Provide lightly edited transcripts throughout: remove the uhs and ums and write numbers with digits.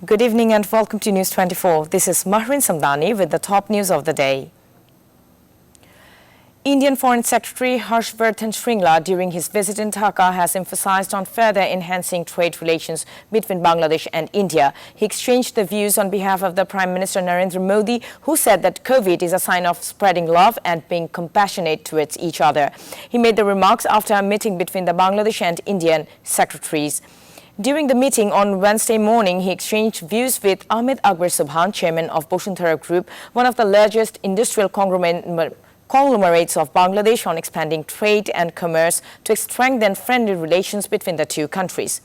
Good evening and welcome to News 24. This is Mahrin Samdani with the top news of the day. Indian Foreign Secretary Vardhan Shringla, during his visit in Dhaka, has emphasized on further enhancing trade relations between Bangladesh and India. He exchanged the views on behalf of the Prime Minister Narendra Modi, who said that COVID is a sign of spreading love and being compassionate towards each other. He made the remarks after a meeting between the Bangladesh and Indian secretaries. During the meeting on Wednesday morning, he exchanged views with Ahmed Akbar Subhan, chairman of Bashundhara Group, one of the largest industrial conglomerates of Bangladesh, on expanding trade and commerce to strengthen friendly relations between the two countries.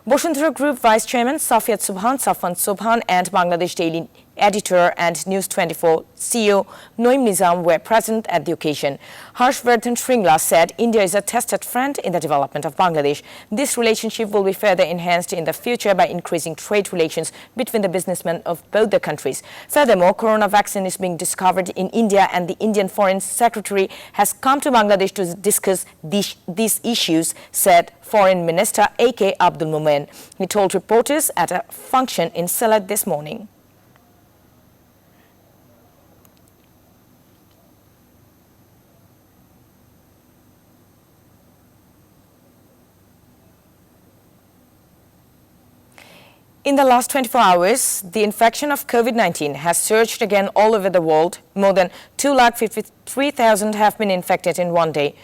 Bashundhara Group Vice Chairman Safwan Subhan and Bangladesh Daily Editor and NEWS24 CEO Noim Nizam were present at the occasion. Vardhan Shringla said India is a tested friend in the development of Bangladesh. This relationship will be further enhanced in the future by increasing trade relations between the businessmen of both the countries. Furthermore, corona vaccine is being discovered in India, and the Indian Foreign Secretary has come to Bangladesh to discuss these issues, said Foreign Minister A.K. Abdul Mumen. He told reporters at a function in Sylhet this morning. In the last 24 hours, the infection of COVID-19 has surged again all over the world. More than 253,000 have been infected in one day.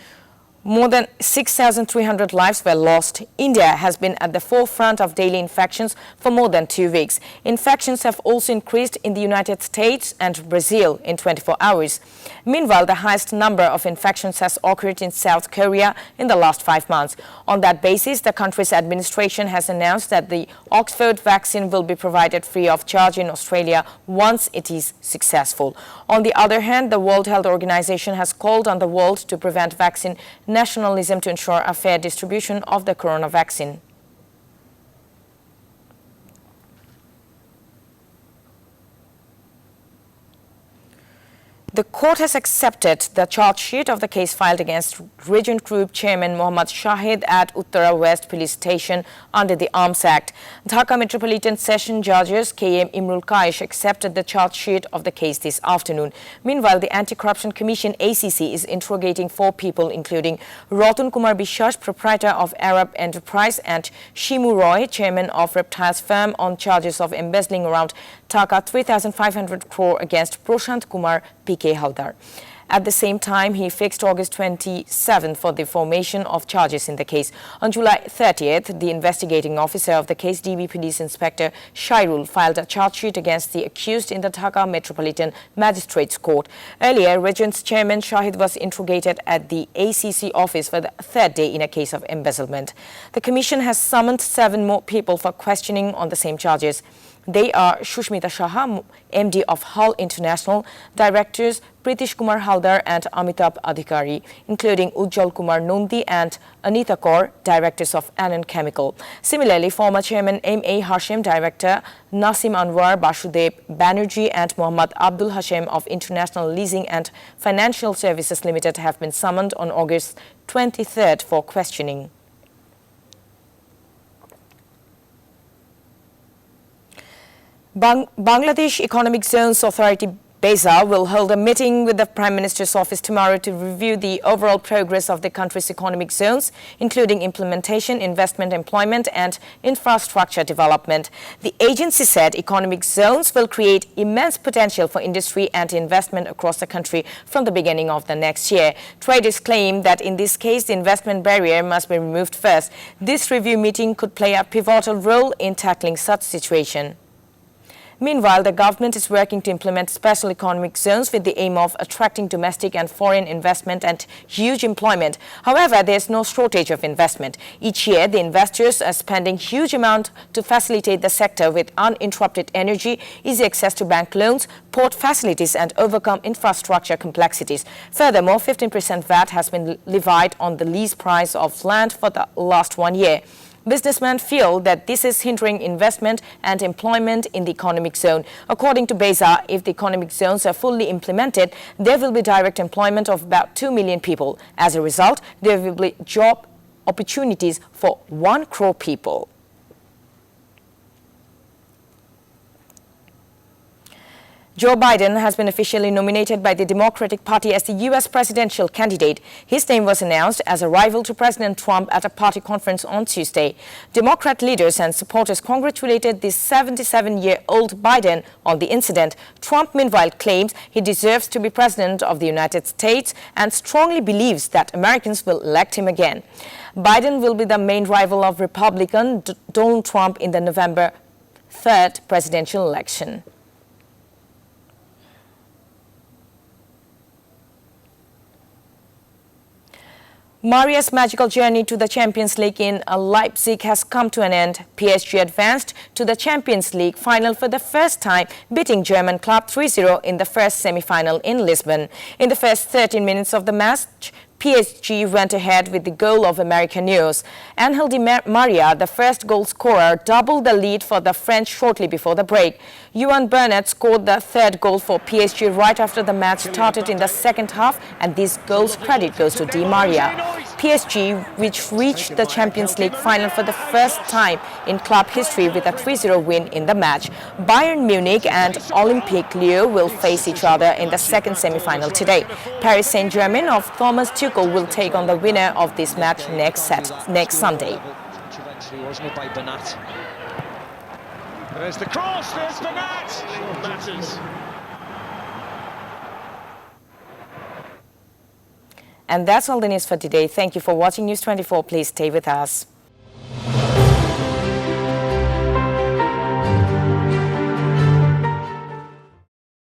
More than 6,300 lives were lost. India has been at the forefront of daily infections for more than 2 weeks. Infections have also increased in the United States and Brazil in 24 hours. Meanwhile, the highest number of infections has occurred in South Korea in the last 5 months. On that basis, the country's administration has announced that the Oxford vaccine will be provided free of charge in Australia once it is successful. On the other hand, the World Health Organization has called on the world to prevent vaccine nationalism to ensure a fair distribution of the corona vaccine. The court has accepted the charge sheet of the case filed against Regent Group Chairman Mohammad Shahid at Uttara West Police Station under the Arms Act. Dhaka Metropolitan Session Judges K.M. Imrul Kaish accepted the charge sheet of the case this afternoon. Meanwhile, the Anticorruption Commission ACC is interrogating 4 people, including Ratan Kumar Bishwas, proprietor of Arab Enterprise, and Shimu Roy, chairman of Reptiles firm, on charges of embezzling around Dhaka 3,500 crore against Prashant Kumar P.K. Haldar. At the same time, he fixed August 27 for the formation of charges in the case. On July 30th, the investigating officer of the case, DB Police Inspector Shairul, filed a charge sheet against the accused in the Dhaka Metropolitan Magistrates Court. Earlier, Regent's Chairman Shahid was interrogated at the ACC office for the 3rd day in a case of embezzlement. The Commission has summoned 7 more people for questioning on the same charges. They are Shushmita Shah, MD of Hull International, directors Pritish Kumar Haldar and Amitabh Adhikari, including Ujjwal Kumar Nondi and Anita Kaur, directors of Anand Chemical. Similarly, former Chairman M.A. Hashim, Director Nasim Anwar, Basudeb Banerjee and Mohammad Abdul Hashem of International Leasing and Financial Services Limited have been summoned on August 23rd for questioning. Bangladesh Economic Zones Authority BEZA will hold a meeting with the Prime Minister's office tomorrow to review the overall progress of the country's economic zones, including implementation, investment, employment and infrastructure development. The agency said economic zones will create immense potential for industry and investment across the country from the beginning of the next year. Traders claim that in this case, the investment barrier must be removed first. This review meeting could play a pivotal role in tackling such situation. Meanwhile, the government is working to implement special economic zones with the aim of attracting domestic and foreign investment and huge employment. However, there is no shortage of investment. Each year, the investors are spending huge amount to facilitate the sector with uninterrupted energy, easy access to bank loans, port facilities and overcome infrastructure complexities. Furthermore, 15% VAT has been levied on the lease price of land for the last 1 year. Businessmen feel that this is hindering investment and employment in the economic zone. According to BEZA, if the economic zones are fully implemented, there will be direct employment of about 2 million people. As a result, there will be job opportunities for 1 crore people. Joe Biden has been officially nominated by the Democratic Party as the U.S. presidential candidate. His name was announced as a rival to President Trump at a party conference on Tuesday. Democrat leaders and supporters congratulated the 77-year-old Biden on the incident. Trump, meanwhile, claims he deserves to be president of the United States and strongly believes that Americans will elect him again. Biden will be the main rival of Republican Donald Trump in the November 3rd presidential election. Maria's magical journey to the Champions League in Leipzig has come to an end. PSG advanced to the Champions League final for the first time, beating German club 3-0 in the first semi-final in Lisbon. In the first 13 minutes of the match, PSG went ahead with the goal of American NEWS. Angel Di Maria, the first goal scorer, doubled the lead for the French shortly before the break. Juan Bernat scored the third goal for PSG right after the match started in the second half, and this goal's credit goes to Di Maria. PSG, which reached the Champions League final for the first time in club history with a 3-0 win in the match. Bayern Munich and Olympique Lyon will face each other in the second semi-final today. Paris Saint-Germain of Thomas Tuchel will take on the winner of this match next Sunday. There's the cross, there's Bernat. Matters. And that's all the news for today. Thank you for watching News 24. Please stay with us.